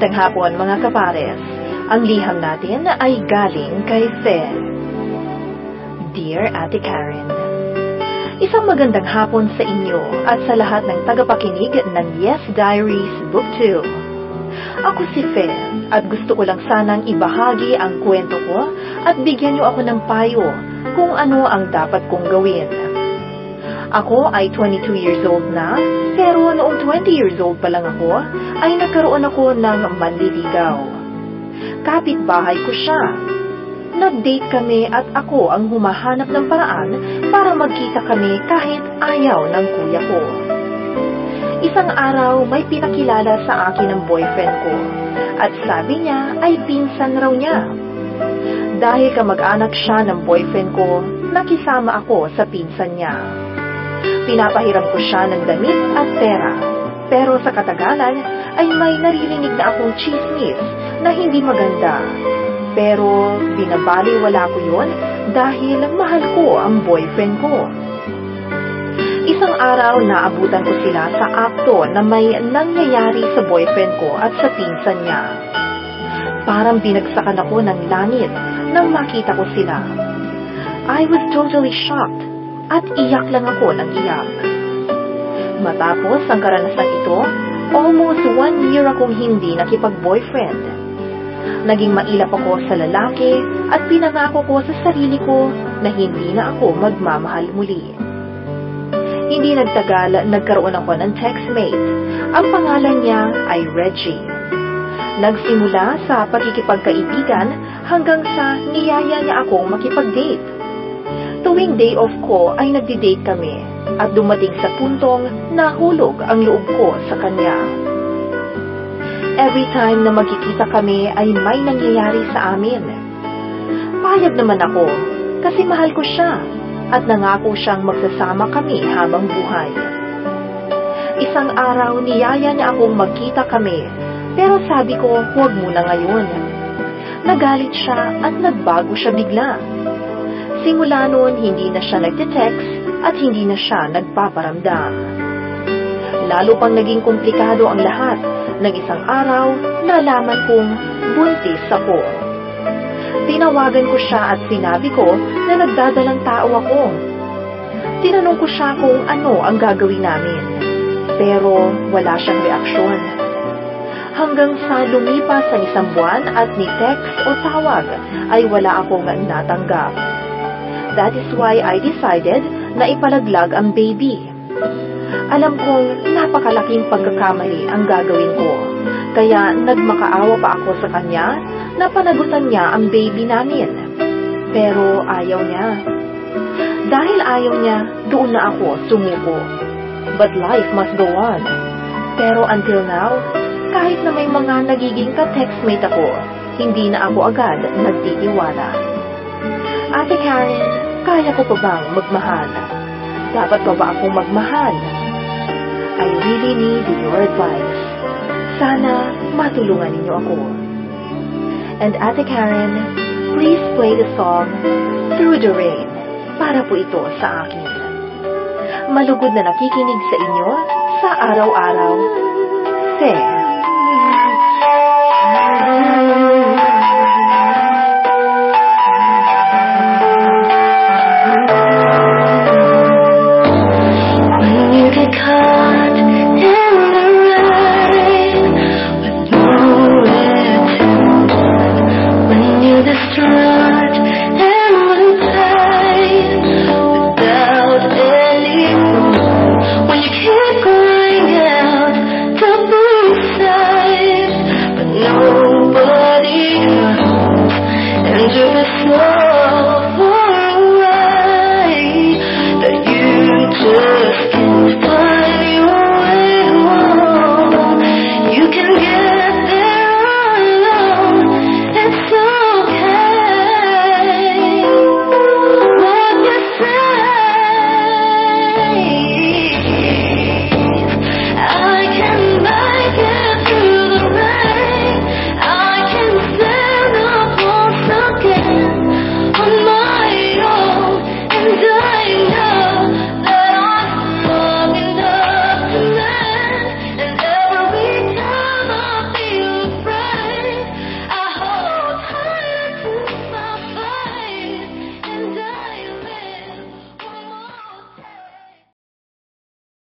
Magandang hapon mga kapares. Ang liham natin ay galing kay Fe. Dear Ate Karen, isang magandang hapon sa inyo at sa lahat ng tagapakinig ng Yes Diaries Book 2. Ako si Fe at gusto ko lang sanang ibahagi ang kwento ko at bigyan niyo ako ng payo kung ano ang dapat kong gawin. Ako ay 22 years old na, pero noong 20 years old pa lang ako, ay nagkaroon ako ng manliligaw. Kapitbahay ko siya. Nag-date kami at ako ang humahanap ng paraan para magkita kami kahit ayaw ng kuya ko. Isang araw may pinakilala sa akin ng boyfriend ko at sabi niya ay pinsan raw niya. Dahil kamag-anak siya ng boyfriend ko, nakisama ako sa pinsan niya. Pinapahiram ko siya ng damit at pera. Pero sa katagalan ay may naririnig na akong chismis na hindi maganda. Pero binabaliwala ko yun dahil mahal ko ang boyfriend ko. Isang araw naabutan ko sila sa akto na may nangyayari sa boyfriend ko at sa pinsan niya. Parang binagsakan ako ng langit nang makita ko sila. I was totally shocked. At iyak lang ako ng iyak. Matapos ang karanasang ito, almost 1 year akong hindi nakipag-boyfriend. Naging mailap ako sa lalaki at pinangako ko sa sarili ko na hindi na ako magmamahal muli. Hindi nagtagal, nagkaroon ako ng textmate. Ang pangalan niya ay Reggie. Nagsimula sa pagkikipagkaibigan hanggang sa niyaya niya akong makipag-date. Tuwing day off ko ay nagdi-date kami at dumating sa puntong nahulog ang loob ko sa kanya. Every time na magkikita kami ay may nangyayari sa amin. Payag naman ako kasi mahal ko siya at nangako siyang magsasama kami habang buhay. Isang araw niyaya niya akong magkita kami pero sabi ko huwag muna ngayon. Nagalit siya at nagbago siya bigla. Simula noon, hindi na siya nagte-text at hindi na siya nagpaparamdam. Lalo pang naging komplikado ang lahat. Nang isang araw, nalaman kong buntis ako. Tinawagan ko siya at sinabi ko na nagdadalang tao ako. Tinanong ko siya kung ano ang gagawin namin. Pero wala siyang reaksyon. Hanggang sa lumipas ang isang buwan at ni text o tawag ay wala akong natanggap. That is why I decided na ipalaglag ang baby. Alam kong napakalaking pagkakamali ang gagawin ko, kaya nagmakaawa pa ako sa kanya na panagutan niya ang baby namin. Pero ayaw niya. Dahil ayaw niya, doon na ako sumuko. But life must go on. Pero until now, kahit na may mga nagiging ka-textmate ako, hindi na ako agad nagtitiwala. Ate Karen, kaya ko pa bang magmahal? Dapat pa ba akong magmahal? I really need your advice. Sana matulungan ninyo ako. And Ate Karen, please play the song Through the Rain para po ito sa akin. Malugod na nakikinig sa inyo sa araw-araw. Fe.